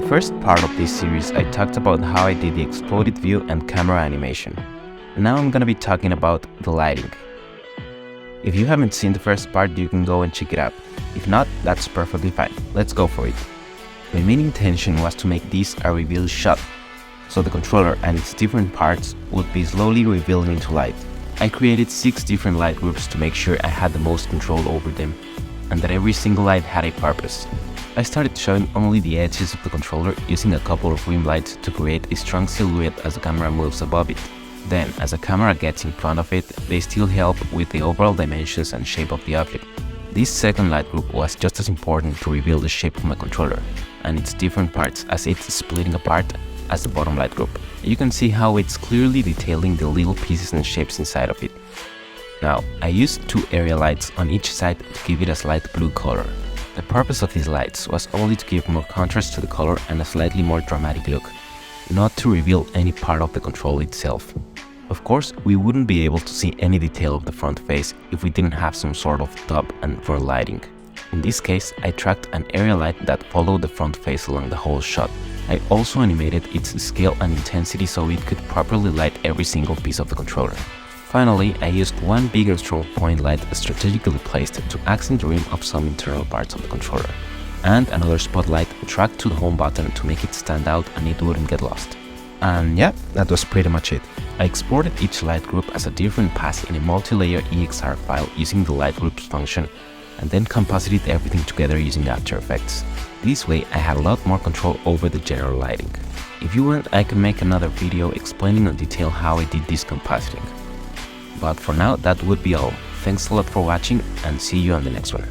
first part of this series, I talked about how I did the exploded view and camera animation. Now I'm gonna be talking about the lighting. If you haven't seen the first part, you can go and check it out. If not, that's perfectly fine. Let's go for it. My main intention was to make this a reveal shot, so the controller and its different parts would be slowly revealed into light. I created 6 different light groups to make sure I had the most control over them, and that every single light had a purpose. I started showing only the edges of the controller using a couple of rim lights to create a strong silhouette as the camera moves above it. Then, as the camera gets in front of it, they still help with the overall dimensions and shape of the object. This second light group was just as important to reveal the shape of my controller and its different parts, as it's splitting apart as the bottom light group. You can see how it's clearly detailing the little pieces and shapes inside of it. Now, I used 2 area lights on each side to give it a slight blue color. The purpose of these lights was only to give more contrast to the color and a slightly more dramatic look, not to reveal any part of the control itself. Of course, we wouldn't be able to see any detail of the front face if we didn't have some sort of top and front lighting. In this case, I tracked an area light that followed the front face along the whole shot. I also animated its scale and intensity so it could properly light every single piece of the controller. Finally, I used one bigger strong point light strategically placed to accent the rim of some internal parts of the controller, and another spotlight tracked to the home button to make it stand out and it wouldn't get lost. And yeah, that was pretty much it. I exported each light group as a different pass in a multi-layer EXR file using the light groups function, and then composited everything together using After Effects. This way I had a lot more control over the general lighting. If you want, I can make another video explaining in detail how I did this compositing. But for now, that would be all. Thanks a lot for watching and see you on the next one.